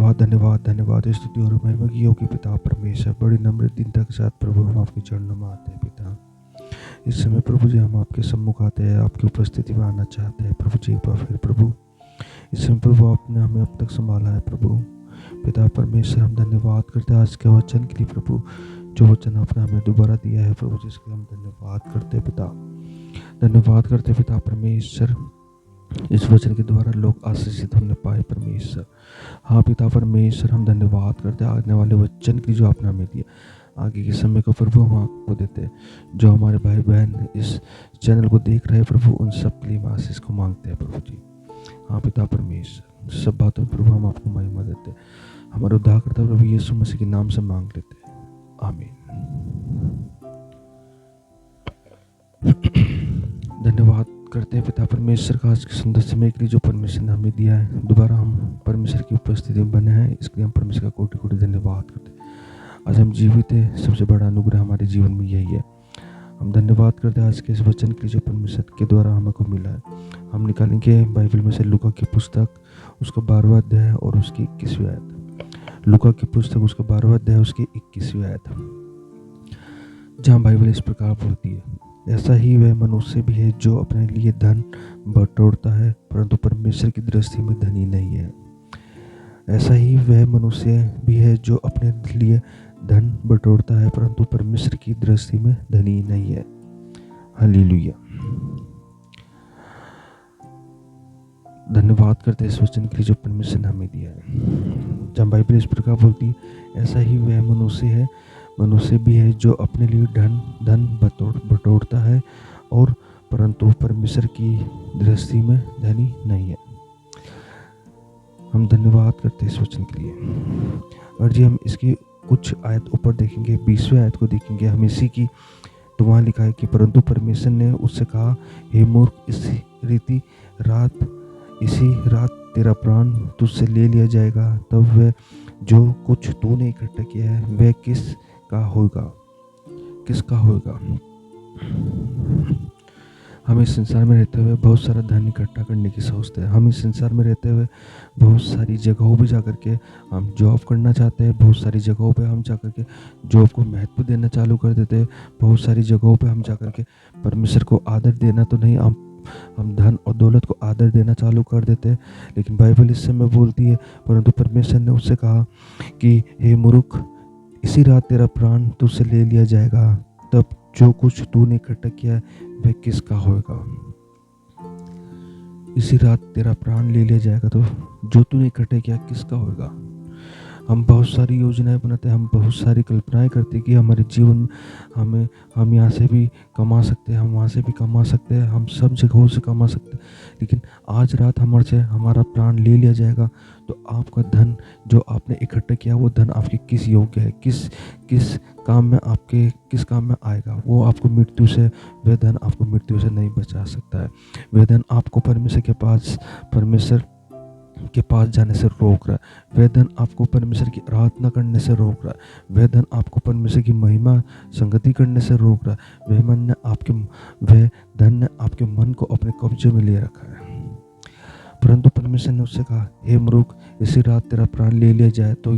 धन्यवाद धन्यवाद धन्यवाद। स्तुति और महिमा की योग्य पिता परमेश्वर, बड़ी नम्र दीनता के साथ प्रभु हम आपके चरणों में आते हैं पिता। इस समय प्रभु जी हम आपके सम्मुख आते हैं, आपकी उपस्थिति में आना चाहते हैं प्रभु जी। एक बार फिर प्रभु इस समय प्रभु आपने हमें अब तक संभाला है प्रभु पिता परमेश्वर। हम धन्यवाद करते हैं आज के वचन के लिए प्रभु, जो वचन आपने हमें दोबारा दिया है प्रभु, जिसके हम धन्यवाद करते हैं पिता। धन्यवाद करते पिता परमेश्वर, इस वचन के द्वारा लोग आशीषित होने पाए परमेश्वर। हाँ पिता परमेश्वर, हम धन्यवाद करते हैं आने वाले वचन की जो आपने हमें दिया। आगे के समय को प्रभु हम आपको देते हैं। जो हमारे भाई बहन इस चैनल को देख रहे हैं प्रभु, उन सब के लिए हम आशीष को मांगते हैं प्रभु जी। हाँ पिता परमेश्वर, सब बातों में प्रभु हम आपको महिमा देते हैं। हमारे उद्धारकर्ता प्रभु यीशु मसीह के नाम से मांग लेते हैं, आमीन। धन्यवाद करते हैं पिता परमेश्वर का आज के सुंदर समय के लिए जो परमेश्वर ने हमें दिया है। दोबारा हम परमेश्वर की उपस्थिति में बने हैं, इसके लिए हम परमेश्वर का कोटि कोटि धन्यवाद करते हैं। आज हम जीवित हैं, सबसे बड़ा अनुग्रह हमारे जीवन में यही है। हम धन्यवाद करते हैं आज के इस वचन के लिए जो परमेश्वर के द्वारा हमको मिला है। हम निकालेंगे बाइबल में से लूका की पुस्तक, उसका 12वां अध्याय और उसकी 21वीं आयत। लूका की पुस्तक उसका 12वां अध्याय उसकी 21वीं आयत, जहाँ बाइबल इस प्रकार बोलती है, ऐसा ही वह मनुष्य भी है जो अपने लिए धन बटोरता है परंतु परमेश्वर की दृष्टि में धनी नहीं है। ऐसा ही वह मनुष्य भी है जो अपने लिए धन बटोरता है परंतु परमेश्वर की दृष्टि में धनी नहीं है। हालेलुया। धन्यवाद करते हैं इस वचन के लिए जो परमेश्वर ने हमें दिया है। जब बाइबल इस प्रकार बोलती है, ऐसा ही वह मनुष्य भी है जो अपने लिए धन बटोरता है और परंतु परमेश्वर की दृष्टि में धनी नहीं है। हम धन्यवाद करते हैं इस वचन के लिए। और जी हम इसकी कुछ आयत ऊपर देखेंगे, 20वीं आयत को देखेंगे। हम इसी की तो वहाँ लिखा है कि परंतु परमेश्वर ने उससे कहा, हे मूर्ख, इसी रात तेरा प्राण तुझसे ले लिया जाएगा। तब वह जो कुछ तूने इकट्ठा किया है वह किसका होगा। हम इस संसार में रहते हुए बहुत सारा धन इकट्ठा करने की सोचते हैं। हम इस संसार में रहते हुए बहुत सारी जगहों पे जाकर के हम जॉब करना चाहते हैं। बहुत सारी जगहों पे हम जाकर के जॉब को महत्व देना चालू कर देते हैं। बहुत सारी जगहों पे हम जाकर के परमेश्वर को आदर देना तो नहीं, हम धन और दौलत को आदर देना चालू कर देते हैं। लेकिन बाइबल इस समय बोलती है, परंतु परमेश्वर ने उससे कहा कि हे मूर्ख, इसी रात तेरा प्राण तुझसे ले लिया जाएगा। तब जो कुछ तूने इकट्ठा किया वह किसका होगा। इसी रात तेरा प्राण ले लिया जाएगा तो जो तूने इकट्ठा किया किसका होगा। हम बहुत सारी योजनाएं बनाते हैं, हम बहुत सारी कल्पनाएं करते हैं कि हमारे जीवन में हम यहाँ से भी कमा सकते हैं, हम वहाँ से भी कमा सकते हैं, हम सब जगहों से कमा सकते हैं। लेकिन आज रात हमारा प्राण ले लिया जाएगा तो आपका धन जो आपने इकट्ठा किया वो धन आपके किस योग्य है, किस काम में आएगा। वो आपको मृत्यु से, वह धन आपको मृत्यु से नहीं बचा सकता है। वह धन आपको परमेश्वर के पास जाने से रोक रहा है। वह धन आपको परमेश्वर की आराधना करने से रोक रहा है। वह धन आपको परमेश्वर की महिमा संगति करने से रोक रहा है। वह धन ने आपके मन को अपने कब्जे में ले रखा है। परंतु परमेश्वर ने उससे कहा, हे मूर्ख, इसी रात तेरा प्राण ले लिया जाए तो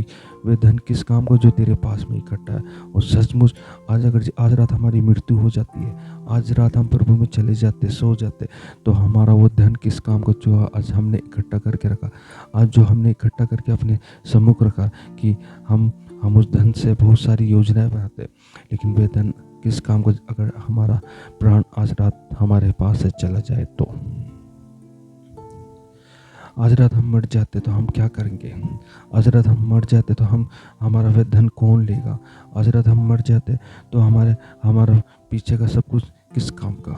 वह धन किस काम को जो तेरे पास में इकट्ठा है। और सचमुच आज रात हमारी मृत्यु हो जाती है, आज रात हम प्रभु में चले जाते, सो जाते, तो हमारा वो धन किस काम को जो आज हमने इकट्ठा करके रखा, आज जो हमने इकट्ठा करके अपने सम्मुख रखा कि हम उस धन से बहुत सारी योजनाएं बनाते, लेकिन वह धन किस काम को अगर हमारा प्राण आज रात हमारे पास से चला जाए तो। आज रात हम मर जाते तो हम क्या करेंगे। आज रात हम मर जाते तो हमारा वह धन कौन लेगा। आज रात हम मर जाते तो हमारा पीछे का सब कुछ किस काम का।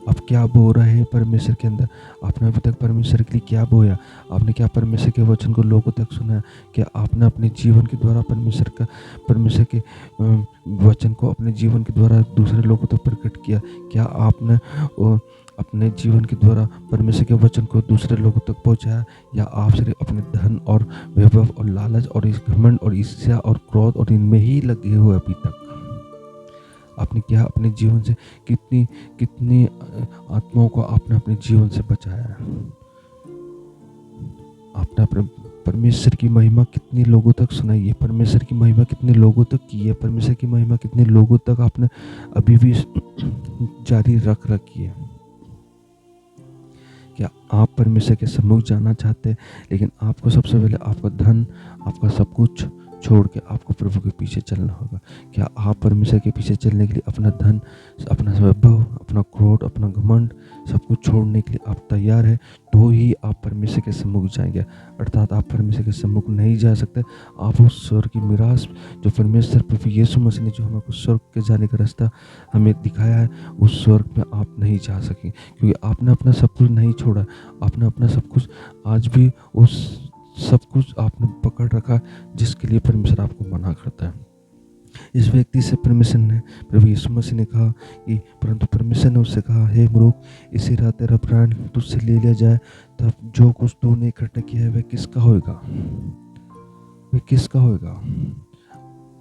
अब क्या बो रहा है परमेश्वर के अंदर। आपने अभी तक परमेश्वर के लिए क्या बोया। आपने क्या परमेश्वर के वचन को लोगों तक सुना। क्या आपने अपने जीवन के द्वारा परमेश्वर के वचन को अपने जीवन के द्वारा दूसरे लोगों तक प्रकट किया। क्या आपने अपने जीवन के द्वारा परमेश्वर के वचन को दूसरे लोगों तक पहुंचाया, या आप सिर्फ अपने धन और वैभव और लालच और इस घमंड और ईर्ष्या और क्रोध और इनमें ही लगे हुए अभी तक। आपने क्या अपने जीवन से कितनी आत्माओं को आपने अपने जीवन से बचाया। आपने परमेश्वर की महिमा कितने लोगों तक सुनाई है, परमेश्वर की महिमा कितने लोगों तक की है, परमेश्वर की महिमा कितने लोगों तक आपने अभी भी जारी रख रखी है। क्या आप परमेश्वर के सम्मुख जाना चाहते हैं, लेकिन आपको सबसे पहले आपका धन, आपका सब कुछ छोड़ के आपको प्रभु के पीछे चलना होगा। क्या आप परमेश्वर के पीछे चलने के लिए अपना धन, अपना वैभव, अपना क्रोध, अपना घमंड सब कुछ छोड़ने के लिए आप तैयार हैं? तो ही आप परमेश्वर के सम्मुख जाएंगे। अर्थात आप परमेश्वर के सम्मुख नहीं जा सकते। आप उस स्वर्ग की मिरास जो परमेश्वर प्रभु यीशु मसीह ने जो हमको स्वर्ग के जाने का रास्ता हमें दिखाया है, उस स्वर्ग में आप नहीं जा सकेंगे, क्योंकि आपने अपना सब कुछ नहीं छोड़ा। आपने अपना सब कुछ आज भी उस सब कुछ आपने पकड़ रखा जिसके लिए परमेश्वर आपको मना करता है। इस व्यक्ति से परमेश्वर ने, प्रभु यीशु मसीह ने कहा कि, परंतु परमेश्वर ने उससे कहा, हे मूर्ख, इसी रात तेरा प्राण तुझसे ले लिया जाए, तब जो कुछ तूने इकट्ठा किया है वह किसका होगा? वह किसका होगा?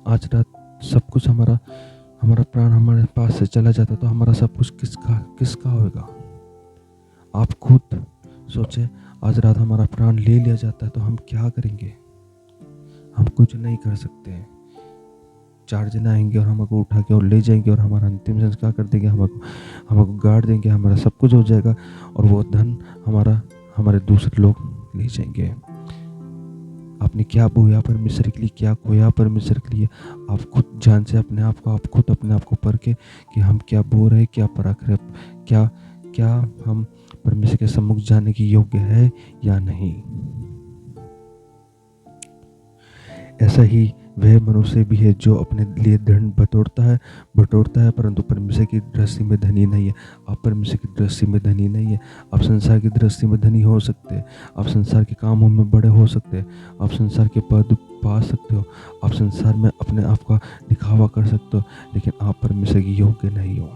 आज रात सब कुछ हमारा प्राण हमारे पास से चला जाता तो हमारा सब कुछ किसका होगा? आप खुद सोचे, आज रात हमारा प्राण ले लिया जाता है तो हम क्या करेंगे? हम कुछ नहीं कर सकते। 4 जने आएंगे और हमको उठा के और ले जाएंगे और हमारा अंतिम संस्कार कर देंगे, हमको गाड़ देंगे, हमारा सब कुछ हो जाएगा और वो धन हमारे दूसरे लोग ले जाएंगे। आपने क्या बोया परमेश्वर के लिए, क्या खोया परमेश्वर के लिए, आप खुद जान से अपने आप को परखे कि हम क्या बो रहे, क्या परख रहे, क्या हम परमेश्वर के सम्मुख जाने की योग्य है या नहीं। ऐसा ही वह मनुष्य भी है जो अपने लिए धन बटोरता है परंतु परमेश्वर की दृष्टि में धनी नहीं है। आप परमेश्वर की दृष्टि में धनी नहीं है। आप संसार की दृष्टि में धनी हो सकते हैं, आप संसार के कामों में बड़े हो सकते हैं, आप संसार के पद पा सकते हो, आप संसार में अपने आप का दिखावा कर सकते हो, लेकिन आप परमेश्वर के योग्य नहीं हो।